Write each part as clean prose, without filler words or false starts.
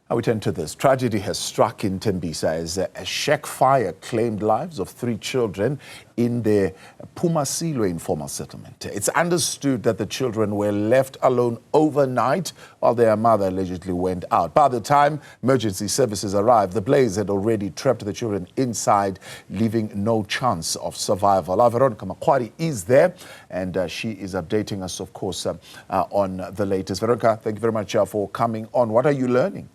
Now we turn to this. Tragedy has struck in Thembisa as a shack fire claimed lives of 3 children in the Phuma Silwe Informal Settlement. It's understood that the children were left alone overnight while their mother allegedly went out. By the time emergency services arrived, the blaze had already trapped the children inside, leaving no chance of survival. Our Veronica Makhoali is there, and she is updating us, of course, on the latest. Veronica, thank you very much for coming on. What are you learning?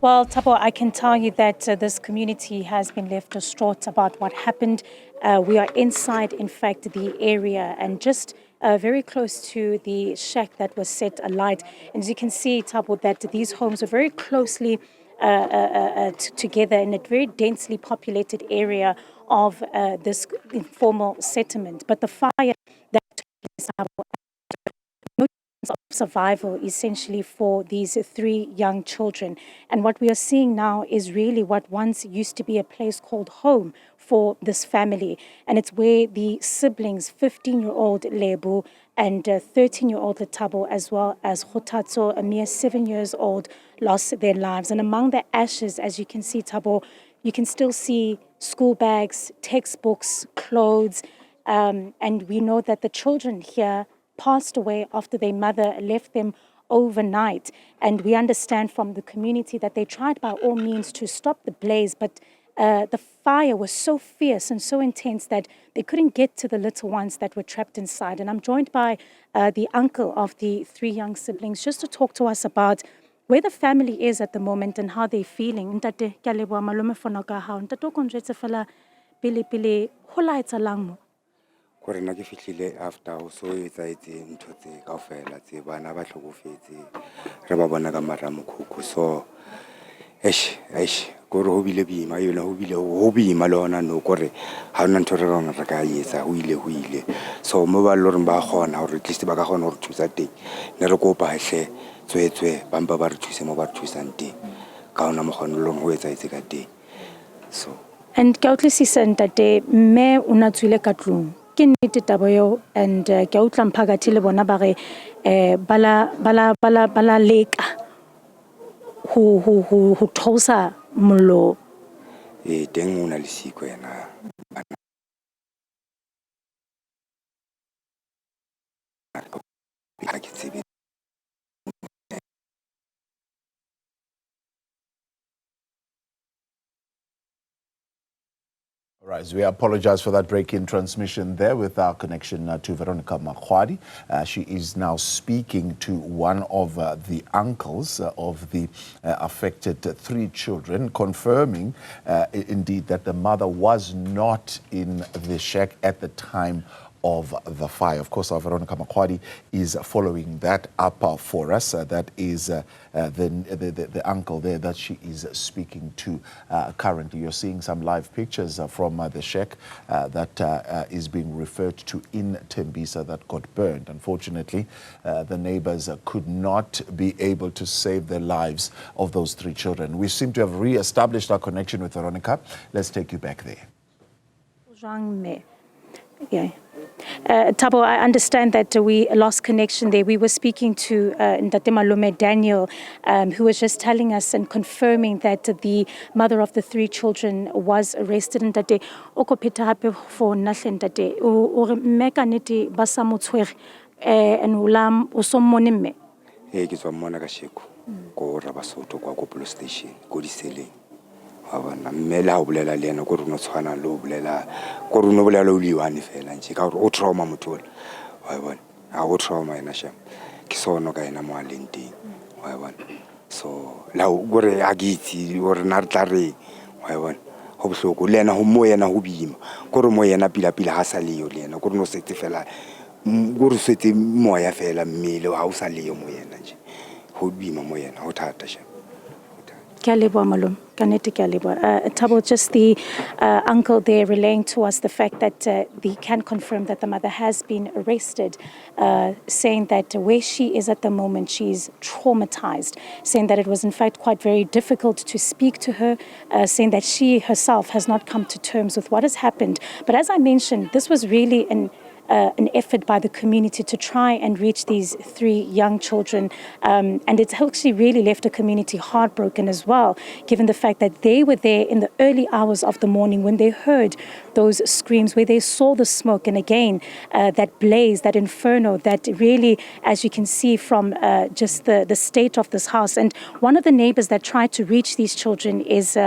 Well, Thabo, I can tell you that this community has been left distraught about what happened. We are inside, in fact, the area and just very close to the shack that was set alight. And as you can see, Thabo, that these homes are very closely together in a very densely populated area of this informal settlement. But the fire that took place, Thabo, of survival essentially for these 3 young children. And what we are seeing now is really what once used to be a place called home for this family. And it's where the siblings, 15-year-old Lebu and 13-year-old Letabo, as well as Hotatso, a mere 7 years old, lost their lives. And among the ashes, as you can see, Thabo, you can still see school bags, textbooks, clothes, and we know that the children here passed away after their mother left them overnight. And we understand from the community that they tried by all means to stop the blaze, but the fire was so fierce and so intense that they couldn't get to the little ones that were trapped inside. And I'm joined by the uncle of the 3 young siblings just to talk to us about where the family is at the moment and how they're feeling. Ntate, ke a leboha malome for nako ya hao. Ntate, o ko njwetse fela pele ho laetsahalang mo? Gore nna ke fihlile after o so etsaetse ntho tse kaofela tse bana ba tlhokofetse re ba bona ka mara mokhukhu. So gore ho bile boima yona ho boima lona no gore ha ona ntho re rona re ka etsa ho ile so mo ba loreng ba gona hore at least ba ka gona hore thusa teng ne re kopa hle tswetswe bamba ba re thuse mo ba re thusang teng ka ona mo gona lo ho etsaetse ka teng. So and ka utlwisisa ntate mme o na tswile ka tlung ke nnete taba eo, and ke a utlwa mphakathi le bona ba re bala leka ho thosa mollo teng o na le siko yena. Right, we apologize for that break-in transmission there with our connection to Veronica Makhoali. She is now speaking to one of the uncles of the affected 3 children, confirming indeed that the mother was not in the shack at the time of the fire. Of course, our Veronica Makhoali is following that up for us. That is the uncle there that she is speaking to currently. You're seeing some live pictures from the shack that is being referred to in Thembisa that got burned. Unfortunately, the neighbors could not be able to save the lives of those 3 children. We seem to have re-established our connection with Veronica. Let's take you back there. Yeah. Thabo, I understand that we lost connection there. We were speaking to Ntate Malome Daniel, who was just telling us and confirming that the mother of the 3 children was arrested. Ntate, o ko pheta hape for nahle ntate o re meka nete ba sa motshwere and ulam o so mmone mme ke tswa mmona ka sheko ko ra Basotho kwa ko police station ko diseleng. Abana mmela ho bolela le ena go re no tshwana lo bolela go re no bolela o liwane fela nje ka o trauma motho wa bona a o trauma ena sha ke sono ka ena mo alenteng wa bona. So la go re a gitsi o re na re tla re wa bona ho bohloko le ena ho mo yena ho bima go re mo yena pila ha sa le yo le ena go re no setse fela go re setse moya fela mmele ha o sa le yo mo yena nje ho bima mo yena ho thata sha. Thabo, just the uncle there relaying to us the fact that he can confirm that the mother has been arrested, saying that where she is at the moment, she's traumatized, saying that it was in fact quite very difficult to speak to her, saying that she herself has not come to terms with what has happened. But as I mentioned, this was really an an effort by the community to try and reach these 3 young children. And it's actually really left the community heartbroken as well, given the fact that they were there in the early hours of the morning when they heard those screams, where they saw the smoke. And again, that blaze, that inferno, that really, as you can see from just the state of this house. And one of the neighbors that tried to reach these children is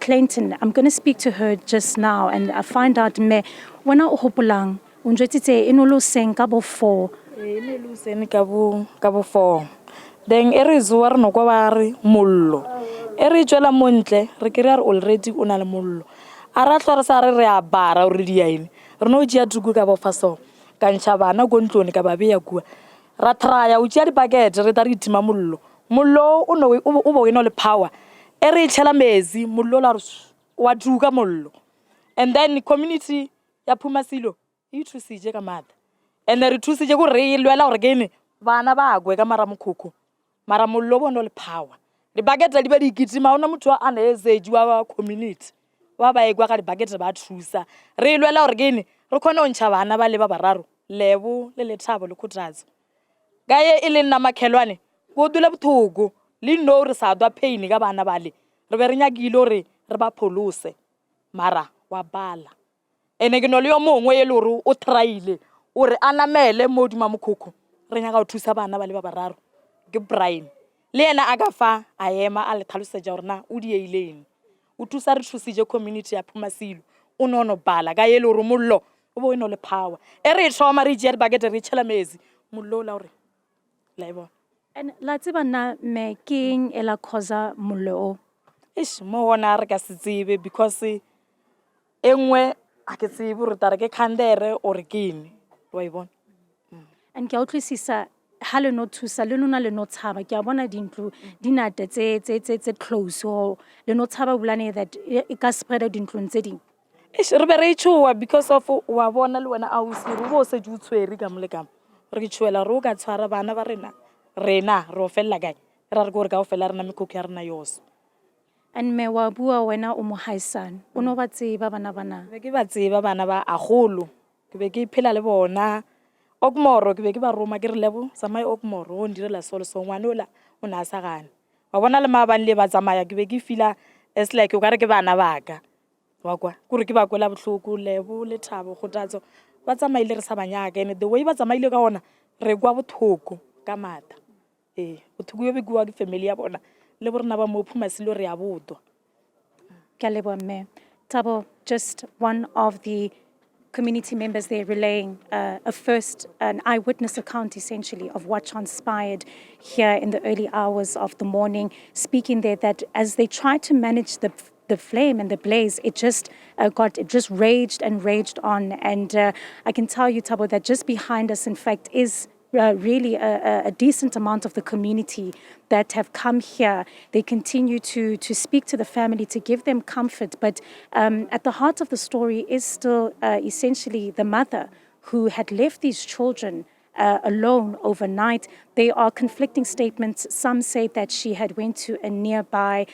Clayton. I'm going to speak to her just now and find out, me, when I hopolang, unjwetsitse inoloseng ka bo 4. Inoloseng ka bo 4. Then ere zuwa re no kwa ba re mollo. Ere tswela montle, re kry already o na le mollo. Ara tlo re sa re a bara o re diaile. Re no tšea tuku ka bo faso. Ka ntsha bana go ntlone ka ba beya kua. Ra traya o tšea dipakete re ta re itima mollo. Mollo o no o bo eno le power. Ere tšhela mezi mollo la re wa duka mollo. And then community ya Phuma Silwe e thusitse ka matha. And re thusitse go re lwela gore kene bana ba gwe ka mara mokhukhu. Mara mollo bo no le power. Dipakete di ba di kitima ona motho a ne esejiwa wa community. Wa ba egwa ka dipakete ba thusa. Re lwela gore kene re khona o ntsha bana ba le ba bararo. Lebo le lethabo le khutratso. Ga ye e le nna makhelwane go dula bothoko le no re sa dwa pain ka bana bale. Re be re nyakile gore re ba pholose. Mara wa bala. Ene ke no le yo mongwe e le gore o traile o re anamele mo dima mokhukhu. Re nyaka go thusa bana ba le ba bararo. Ke Brian. Le ena a ka fa a ema a le tlhalosetsa gore na o dieleng. O thusa re thusitse community ya Phuma Silwe. O no bala ka ye le gore mollo o bo eno le power. E re thoma re tšea dipakete re tšhela mezi mollo la gore la bona. And la tseba na me king ela khoza mollo. Ish mo bona re ka se tsebe because engwe a ke tsebe re tare ke khandere or kene wa e bona. And ke a utlwisisa ha le no thusa le nona le no tshaba ke a bona dintlu dinate tse close ho le no tshaba bulane that e ka spread dintlong tse ding. Ish re be re tshwa because of wa bona le wena a o se re bo se jutshwere ka molekam. Re tshwela ro ka tshwara bana ba rena ro fella kae ra re go re ka o fella rena mekhukhu ya rena yoso. And me wa bua wena o mo haisane o no ba tseba bana be ke ba tseba bana ba agolo ke be ke phela le bona okmoro ke be ke ba roma ke re lebo samai okmoro o ndirela solo so ngwane ola o na sa gane wa bona le mabane le ba tsamaya ke be ke fila as like o ka re ke bana baka wa kwa go re ke ba kwela botlhoko lebo le thabo go tatso ba tsamaile re sa banyaka ene the way ba tsamaile ka ona re kwa bothoko ka mata bothoko yo be kwa ke family ya bona le borna ba mo Phuma Silwe re a botwa. Ke a leboha mme. Tabo, just one of the community members there relaying an eyewitness account essentially of what transpired here in the early hours of the morning, speaking there that as they tried to manage the flame and the blaze, it just raged and raged on. And I can tell you, Tabo, that just behind us, in fact, is really a decent amount of the community that have come here. They continue to speak to the family, to give them comfort. But at the heart of the story is still essentially the mother who had left these children alone overnight. There are conflicting statements. Some say that she had went to a nearby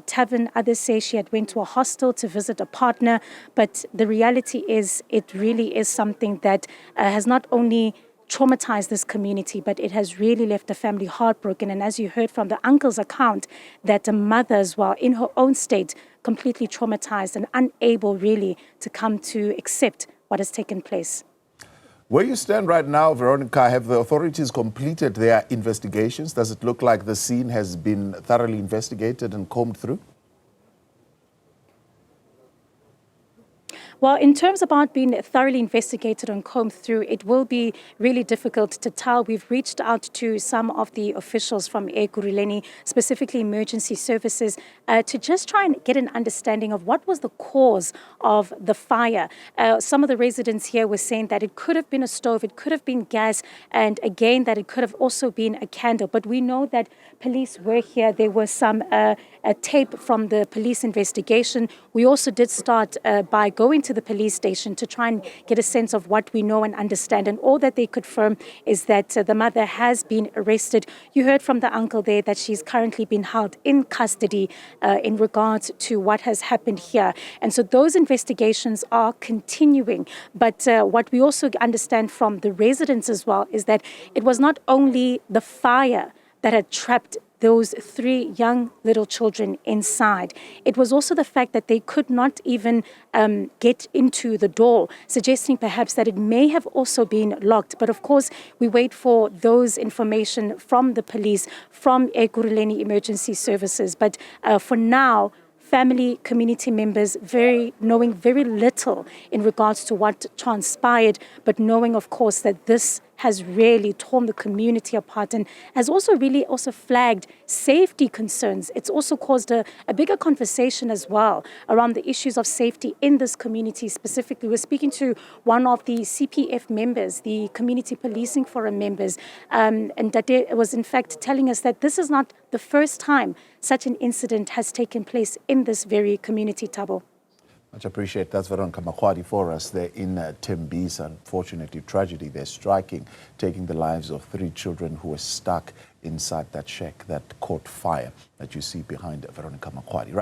tavern. Others say she had went to a hostel to visit a partner. But the reality is it really is something that has not only traumatized this community, but it has really left the family heartbroken. And as you heard from the uncle's account, that the mother as well, in her own state, completely traumatized and unable really to come to accept what has taken place. Where you stand right now, Veronica, have the authorities completed their investigations? Does it look like the scene has been thoroughly investigated and combed through? Well, in terms about being thoroughly investigated and combed through, it will be really difficult to tell. We've reached out to some of the officials from Ekurhuleni, specifically emergency services, to just try and get an understanding of what was the cause of the fire. Some of the residents here were saying that it could have been a stove, it could have been gas, and again, that it could have also been a candle. But we know that police were here. There was some tape from the police investigation. We also did start by going to to the police station to try and get a sense of what we know and understand. And all that they confirm is that the mother has been arrested. You heard from the uncle there that she's currently been held in custody in regards to what has happened here. And so those investigations are continuing. But what we also understand from the residents as well is that it was not only the fire that had trapped those 3 young little children inside. It was also the fact that they could not even get into the door, suggesting perhaps that it may have also been locked. But of course, we wait for those information from the police, from Ekurhuleni Emergency Services. But for now, family, community members knowing very little in regards to what transpired, but knowing, of course, that this has really torn the community apart and has also really flagged safety concerns. It's also caused a bigger conversation as well around the issues of safety in this community specifically. We're speaking to one of the CPF members, the Community Policing Forum members, and Dade was in fact telling us that this is not the first time such an incident has taken place in this very community, Thabo. Much appreciate. That's Veronica Makhoali for us there in Thembisa. Unfortunately, tragedy there striking, taking the lives of 3 children who were stuck inside that shack that caught fire that you see behind Veronica Makhoali.